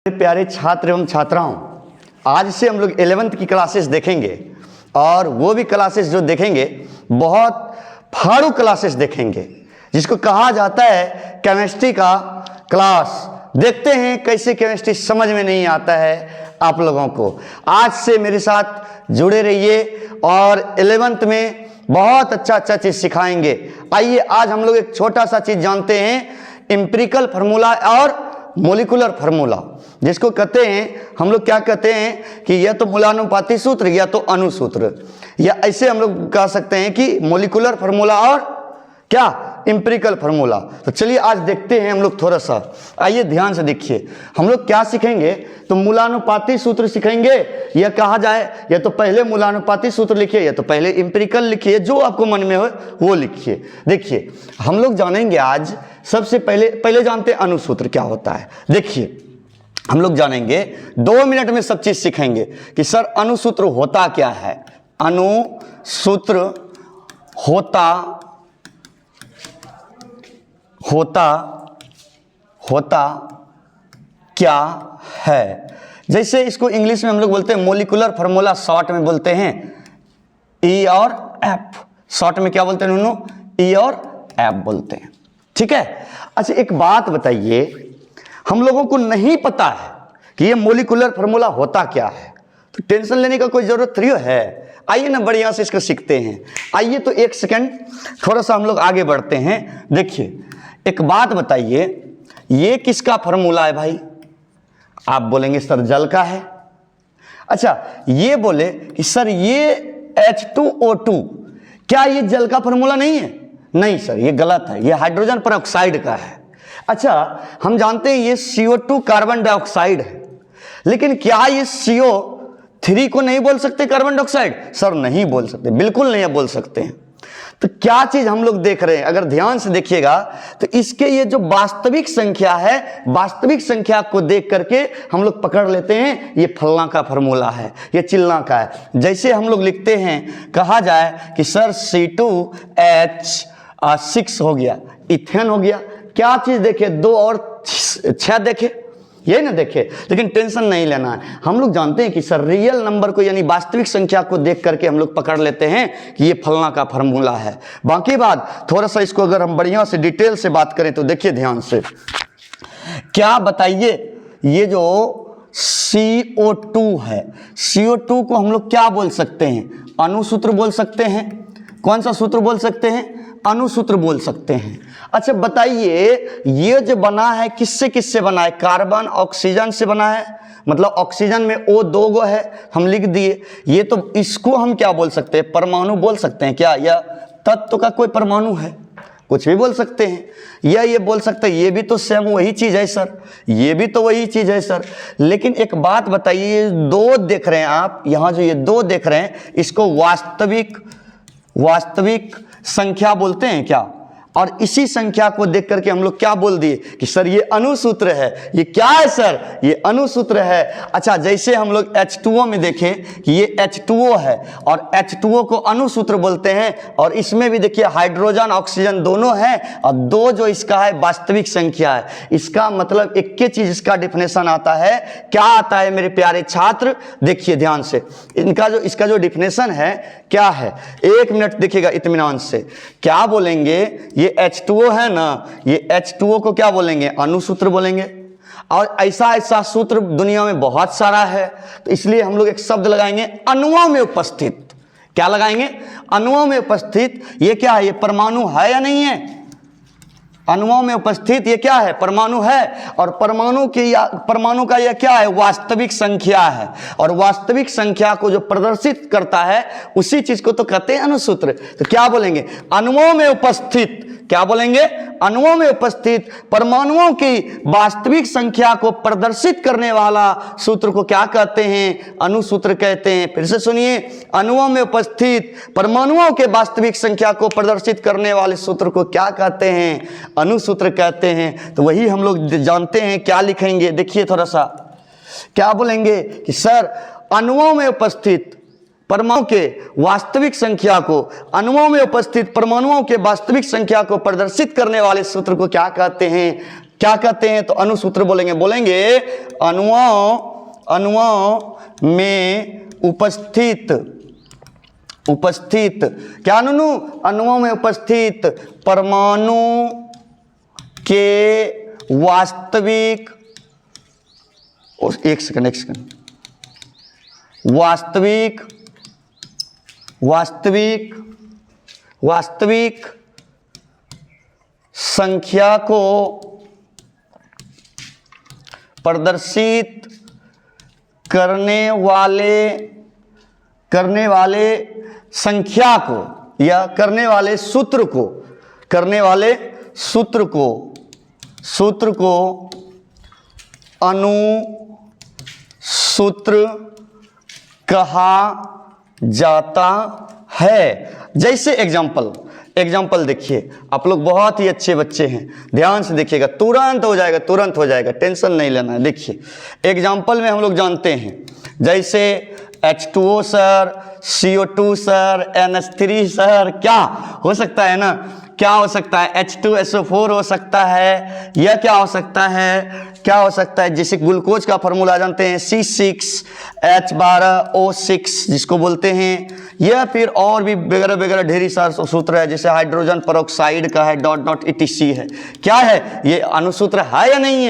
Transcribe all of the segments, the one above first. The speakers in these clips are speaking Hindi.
प्यारे छात्र एवं छात्राओं, आज से हम लोग 11th की क्लासेस देखेंगे और वो भी क्लासेस जो देखेंगे बहुत फाड़ू क्लासेस देखेंगे, जिसको कहा जाता है केमिस्ट्री का क्लास। देखते हैं कैसे केमिस्ट्री समझ में नहीं आता है आप लोगों को। आज से मेरे साथ जुड़े रहिए और 11th में बहुत अच्छा चीज सिखाएंगे। आइए आज हम लोग एक छोटा सा चीज जानते हैं, एम्पिरिकल फार्मूला और मोलिकुलर फार्मूला, जिसको कहते हैं हम लोग क्या कहते हैं कि या तो मूलानुपाती सूत्र या तो अणुसूत्र, या ऐसे हम लोग कह सकते हैं कि मोलिकुलर फार्मूला और क्या एम्पिरिकल फार्मूला। तो चलिए आज देखते हैं हम लोग थोड़ा सा। आइए ध्यान से देखिए, हम लोग क्या सीखेंगे तो मूलानुपाती सूत्र सीखेंगे, या कहा जाए या तो पहले मूलानुपाती सूत्र लिखिए या तो पहले एम्पिरिकल लिखिए, जो आपको मन में हो वो लिखिए। देखिए हम लोग जानेंगे आज सबसे पहले जानते हैं अणुसूत्र क्या होता है। देखिए हम लोग जानेंगे 2 मिनट में सब चीज सीखेंगे कि सर अणुसूत्र होता क्या है। अणुसूत्र होता क्या है। जैसे इसको इंग्लिश में हम लोग बोलते हैं मोलिकुलर फार्मूला, शॉर्ट में बोलते हैं ई और एफ। शॉर्ट में क्या बोलते हैं दोनों, ई और एफ बोलते हैं, ठीक है। अच्छा एक बात बताइए, हम लोगों को नहीं पता है कि ये मोलिकुलर फार्मूला होता क्या है, तो टेंशन लेने का कोई जरूरत थोड़ी है। आइए ना बढ़िया से इसको सीखते हैं। आइए तो एक सेकंड थोड़ा सा हम लोग आगे बढ़ते हैं। देखिए एक बात बताइए, ये किसका फार्मूला है भाई? आप बोलेंगे सर जल का है। अच्छा ये बोले कि सर ये H2O2, क्या ये जल का फार्मूला नहीं है? नहीं सर ये गलत है, ये हाइड्रोजन परऑक्साइड का है। अच्छा हम जानते हैं ये CO2 कार्बन डाइऑक्साइड है, लेकिन क्या ये CO3 को नहीं बोल सकते कार्बन डाइऑक्साइड? सर नहीं बोल सकते, बिल्कुल नहीं बोल सकते हैं। तो क्या चीज हम लोग देख रहे हैं, अगर ध्यान से देखिएगा तो इसके ये जो वास्तविक संख्या है, वास्तविक संख्या को देख करके हम लोग पकड़ लेते हैं ये फलना का फार्मूला है, ये चिलना का है। जैसे हम लोग लिखते हैं, कहा जाए कि सर C2H6 हो गया, इथेन हो गया। क्या चीज देखे, 2 और 6 देखे, ये ना देखे, लेकिन टेंशन नहीं लेना है। हम लोग जानते हैं कि सर रियल नंबर को यानी वास्तविक संख्या को देख करके हम लोग पकड़ लेते हैं कि ये फलना का फार्मूला है। बाकी बात थोड़ा सा इसको अगर हम बढ़िया से डिटेल से बात करें तो देखिए ध्यान से, क्या बताइए ये जो CO2 है, CO2 को हम लोग क्या बोल सकते हैं? अणुसूत्र बोल सकते हैं। कौन सा सूत्र बोल सकते हैं? अणुसूत्र बोल सकते हैं। अच्छा बताइए ये जो बना है किससे किससे बना है? कार्बन ऑक्सीजन से बना है, मतलब ऑक्सीजन में O2 गो है, हम लिख दिए। ये तो इसको हम क्या बोल सकते हैं? परमाणु बोल सकते हैं क्या? या तत्व का कोई परमाणु है, कुछ भी बोल सकते हैं। या ये बोल सकते हैं ये भी तो सेम वही चीज है सर, ये भी तो वही चीज है सर। लेकिन एक बात बताइए, 2 देख रहे हैं आप यहाँ, जो ये 2 देख रहे हैं, इसको वास्तविक संख्या बोलते हैं क्या? और इसी संख्या को देख करके हम लोग क्या बोल दिए कि सर ये अणुसूत्र है। ये क्या है सर? ये अणुसूत्र है। अच्छा जैसे हम लोग H2O में देखें कि ये H2O है और H2O को अणुसूत्र बोलते हैं, और इसमें भी देखिए हाइड्रोजन ऑक्सीजन दोनों है, और 2 जो इसका है वास्तविक संख्या है। इसका मतलब एक ही चीज इसका डिफिनेशन आता है, क्या आता है मेरे प्यारे छात्र? देखिए ध्यान से, इसका जो डिफिनेशन है क्या है, 1 मिनट देखिएगा इत्मीनान से। क्या बोलेंगे, ये H2O है ना, ये H2O को क्या बोलेंगे? अणुसूत्र बोलेंगे। और ऐसा सूत्र दुनिया में बहुत सारा है, तो इसलिए हम लोग एक शब्द लगाएंगे अणुओं में उपस्थित। क्या लगाएंगे? अणुओं में उपस्थित। ये क्या है? ये परमाणु है या नहीं है? अणुओं में उपस्थित ये क्या है? परमाणु है। और परमाणु का यह क्या है? वास्तविक संख्या है। और वास्तविक संख्या को जो प्रदर्शित करता है उसी चीज को तो कहते हैं अणुसूत्र। तो क्या बोलेंगे? अणुओं में उपस्थित। क्या बोलेंगे? अणुओं में उपस्थित परमाणुओं की वास्तविक संख्या को प्रदर्शित करने वाला सूत्र को क्या कहते हैं? अणुसूत्र कहते हैं। फिर से सुनिए, अणुओं में उपस्थित परमाणुओं के वास्तविक संख्या को प्रदर्शित करने वाले सूत्र को क्या कहते हैं? अणुसूत्र कहते हैं। तो वही हम लोग जानते हैं, क्या लिखेंगे देखिए थोड़ा सा, क्या बोलेंगे कि सर अणुओं में उपस्थित परमाणु के वास्तविक संख्या को, अणुओं में उपस्थित परमाणुओं के वास्तविक संख्या को प्रदर्शित करने वाले सूत्र को क्या कहते हैं? क्या कहते हैं? तो अनुसूत्र बोलेंगे अणुओं में उपस्थित क्या नुनू? अणुओं में उपस्थित परमाणु के वास्तविक, एक सेकंड, वास्तविक संख्या को प्रदर्शित करने वाले संख्या को या करने वाले सूत्र को अनुसूत्र कहा जाता है। जैसे एग्जाम्पल देखिए, आप लोग बहुत ही अच्छे बच्चे हैं, ध्यान से देखिएगा, तुरंत हो जाएगा, टेंशन नहीं लेना है। देखिए एग्जाम्पल में हम लोग जानते हैं, जैसे H2O sir, CO2 sir, NH3 sir, क्या हो सकता है ना? क्या हो सकता है? H2SO4 हो सकता है, या क्या हो सकता है? जैसे ग्लूकोज का फॉर्मूला जानते हैं C6H12O6 जिसको बोलते हैं, या फिर और भी वगैरह ढेरी सारे सूत्र है, जैसे हाइड्रोजन परऑक्साइड का है .etc है। क्या है? ये अनुसूत्र है या नहीं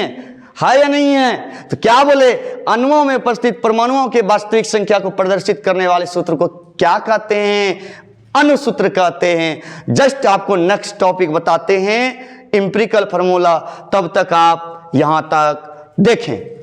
है? तो क्या बोले? अणुओं में उपस्थित परमाणुओं के वास्तविक संख्या को प्रदर्शित करने वाले सूत्र को क्या कहते हैं? अनुसूत्र कहते हैं। जस्ट आपको नेक्स्ट टॉपिक बताते हैं, एम्पिरिकल फार्मूला। तब तक आप यहां तक देखें।